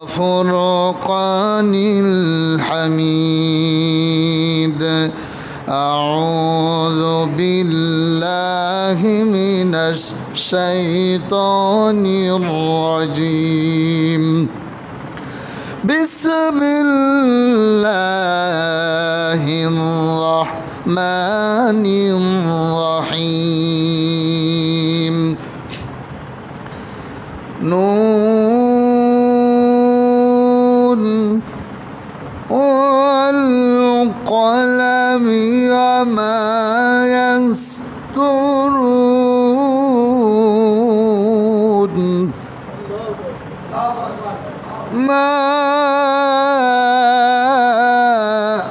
فرقان الحميد أعوذ بالله من الشيطان الرجيم بسم الله الرحمن الرحيم نون والقلم وما يسطرون ما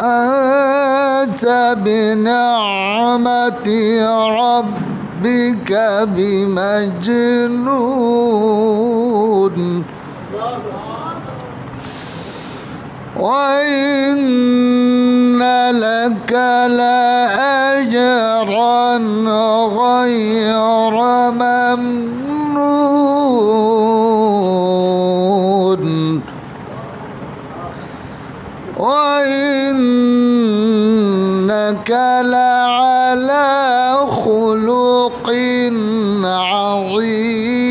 أنت بنعمة ربك بمجنون وإن لك لأجرا غير ممنون وإنك لعلى خلق عظيم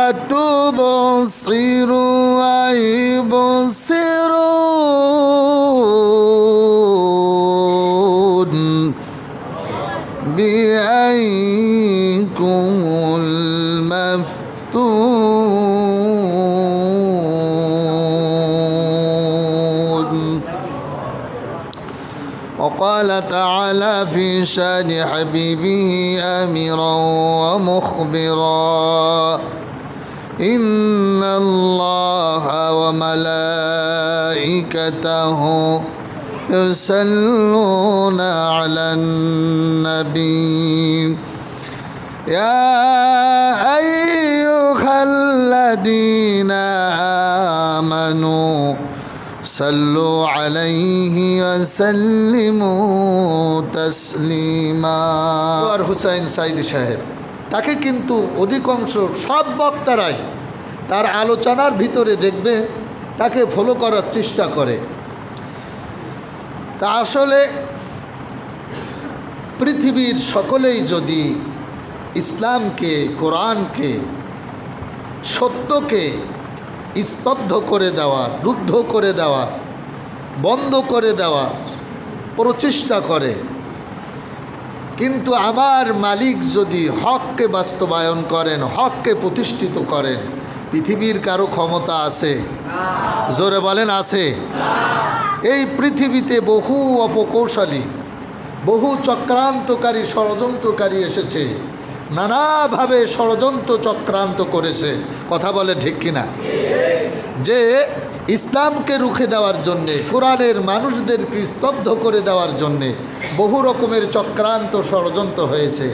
فستبصر ويبصرون بأيكم المفتون. وقال تعالى في شان حبيبه آمرا ومخبرا إن الله وملائكته يصلون على النبي يا أيها الذين آمنوا صلوا عليه وسلموا تسليما. আর হুসাইন সাইদি সাহেব তাকে কিন্তু অধিকাংশ সব বক্তারাই তার আলোচনার ভিতরে দেখবে তাকে ফলো করার চেষ্টা করে। তা আসলে পৃথিবীর সকলেই যদি ইসলামকে, কোরআনকে, সত্যকে স্তব্ধ করে দেওয়া, রুদ্ধ করে দেওয়া, বন্ধ করে দেওয়া প্রচেষ্টা করে, কিন্তু আমার মালিক যদি হককে বাস্তবায়ন করেন, হককে প্রতিষ্ঠিত করেন, পৃথিবীর কারো ক্ষমতা আছে? জোরে বলেন আছে? এই পৃথিবীতে বহু অপকৌশলী, বহু চক্রান্তকারী, ষড়যন্ত্রকারী এসেছে, নানাভাবে ষড়যন্ত্র চক্রান্ত করেছে। কথা বলে ঠিক কিনা? যে ইসলামকে রুখে দেওয়ার জন্যে, কোরআনের মানুষদেরকে স্তব্ধ করে দেওয়ার জন্যে বহু রকমের চক্রান্ত ষড়যন্ত্র হয়েছে,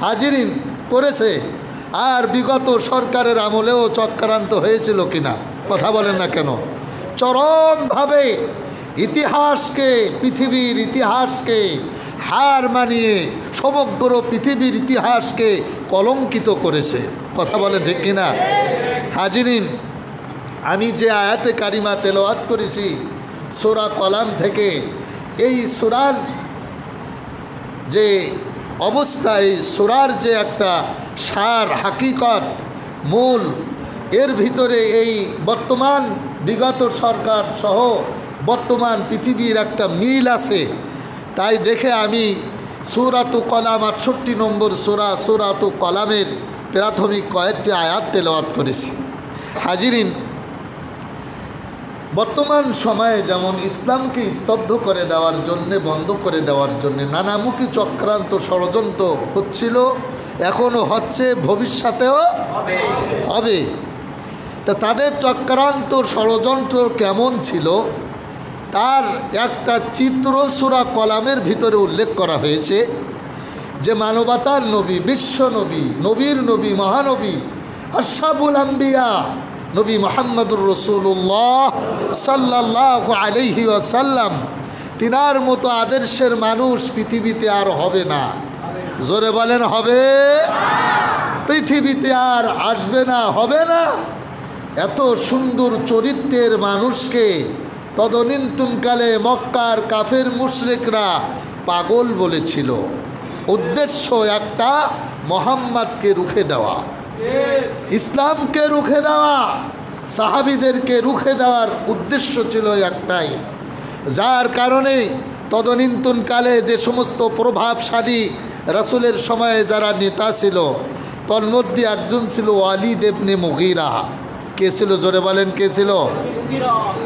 হাজিরিন করেছে। আর বিগত সরকারের আমলেও চক্রান্ত হয়েছিল কিনা? কথা বলেন না কেন? চরমভাবে ইতিহাসকে, পৃথিবীর ইতিহাসকে হার মানিয়ে সমগ্র পৃথিবীর ইতিহাসকে কলঙ্কিত করেছে। কথা বলেন ঠিক কিনা? হাজিরিন, আমি যে আয়াতে কারিমা তেলাওয়াত করেছি সূরা কলাম থেকে, এই সূরার যে অবস্থা, এই সূরার যে একটা সার, হাকিকত, মূল, এর ভিতরে এই বর্তমান বিগত সরকার সহ বর্তমান পৃথিবীর একটা মিল আছে। তাই দেখে আমি সূরাতু কলাম 68 নম্বর সূরাতু কলামের প্রাথমিক কয়েকটি আয়াত তেলাওয়াত করেছি। হাজিরিন, বর্তমান সময়ে যেমন ইসলামকে স্তব্ধ করে দেওয়ার জন্যে, বন্ধ করে দেওয়ার জন্যে নানামুখী চক্রান্ত ষড়যন্ত্র হচ্ছিল, এখনও হচ্ছে, ভবিষ্যতেও হবে। তা তাদের চক্রান্ত ষড়যন্ত্র কেমন ছিল তার একটা চিত্র সূরা কলামের ভিতরে উল্লেখ করা হয়েছে। যে মানবতার নবী, বিশ্ব নবী, নবীর নবী, মহানবী, আশরাফুল আম্বিয়া নবী মুহাম্মদুর রাসূলুল্লাহ সাল্লাল্লাহু আলাইহি ওয়াসাল্লাম, তিনার মতো আদর্শের মানুষ পৃথিবীতে আর হবে না। জোরে বলেন হবে। পৃথিবীতে আর আসবে না, হবে না। এত সুন্দর চরিত্রের মানুষকে তদনীন্তনকালে মক্কার কাফের মুশরিকরা পাগল বলেছিল। উদ্দেশ্য একটা, মোহাম্মদকে রুখে দেওয়া, ইসলামকে রুখে দেওয়া, সাহাবীদেরকে রুখে দেওয়ার উদ্দেশ্য ছিল একটাই। যার কারণে তদনীন্তনকালে যে সমস্ত প্রভাবশালী রাসূলের সময়ে যারা নেতা ছিল, তন্মধ্যে একজন ছিল ওয়ালিদ ইবনে মুগীরা। কে ছিল? জোরে বলেন, কে ছিল?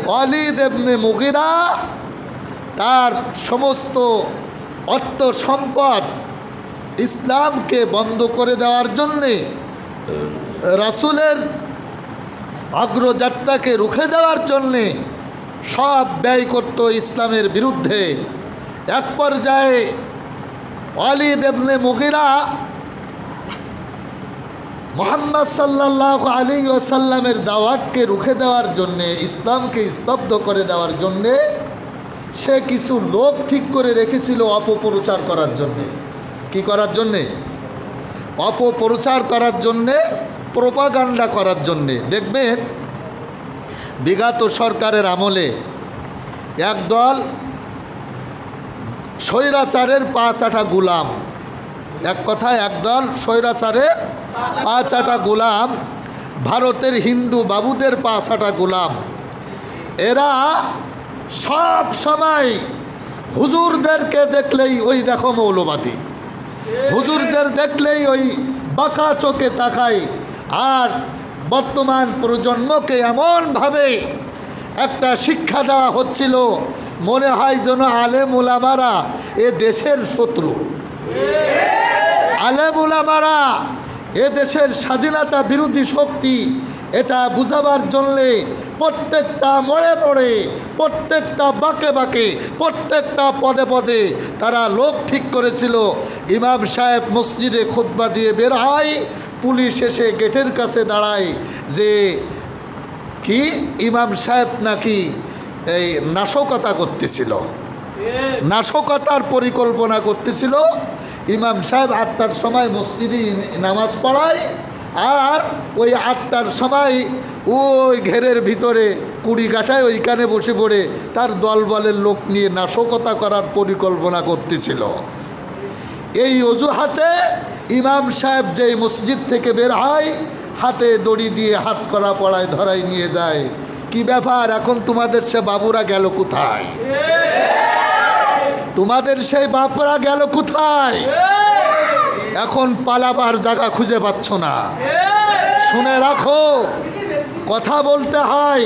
ওয়ালিদ ইবনে মুগীরা। তার সমস্ত অর্থ সম্পদ ইসলামকে বন্ধ করে দেওয়ার জন্যে, রাসূলের অগ্রযাত্রাকে রুখে দেওয়ার জন্যে সব ব্যয় করত ইসলামের বিরুদ্ধে। এক পর্যায়ে ওয়ালিদ ইবনে মুগীরা মুহাম্মদ সাল্লাল্লাহু আলাইহি ওয়াসাল্লামের দাওয়াতকে রুখে দেওয়ার জন্যে, ইসলামকে স্তব্ধ করে দেওয়ার জন্যে সে কিছু লোক ঠিক করে রেখেছিল অপপ্রচার করার জন্যে। কি করার জন্যে? অপপ্রচার করার জন্যে, প্রোপাগান্ডা করার জন্যে। দেখবেন বিগত সরকারের আমলে একদল স্বৈরাচারের পা চাটা গোলাম, এক কথায় একদল স্বৈরাচারের পা চাটা গোলাম, ভারতের হিন্দু বাবুদের পা চাটা গোলাম। এরা সব সময় হুজুরদেরকে দেখলেই ওই দেখো মৌলবাদী, হুজুরদের দেখলেই ওই বাঁকা চোখে তাকায়। আর বর্তমান প্রজন্মকে এমনভাবে একটা শিক্ষা দেওয়া হচ্ছিল, মনে হয় যেন আলেম উলামারা এ দেশের শত্রু, আলেম উলামারা এ দেশের স্বাধীনতা বিরোধী শক্তি। এটা বুঝাবার জন্যে প্রত্যেকটা মোড়ে মোড়ে, প্রত্যেকটা বাঁকে বাঁকে, প্রত্যেকটা পদে পদে তারা লোক ঠিক করেছিল। ইমাম সাহেব মসজিদে খুতবা দিয়ে বের হয়, পুলিশ এসে গেটের কাছে দাঁড়ায় যে কি ইমাম সাহেব নাকি এই নাশকতা করতেছিল, নাশকতার পরিকল্পনা করতেছিল। ইমাম সাহেব 8টার সময় মসজিদে নামাজ পড়ায়, আর ওই 8টার সময় ওই ঘেরের ভিতরে কুড়িঘাটায় ওইখানে বসে পড়ে তার দলবলের লোক নিয়ে নাশকতা করার পরিকল্পনা করতেছিল। এই অজুহাতে ইমাম সাহেব যেই মসজিদ থেকে বের হয়, হাতে দড়ি দিয়ে হাত করা পড়ায় ধরাই নিয়ে যায়। কি ব্যাপার, এখন তোমাদের সে বাবুরা গেল কোথায়? তোমাদের সেই বাপরা গেল কোথায়? এখন পালাবার জায়গা খুঁজে পাচ্ছ না। শুনে রাখো, কথা বলতে হয়,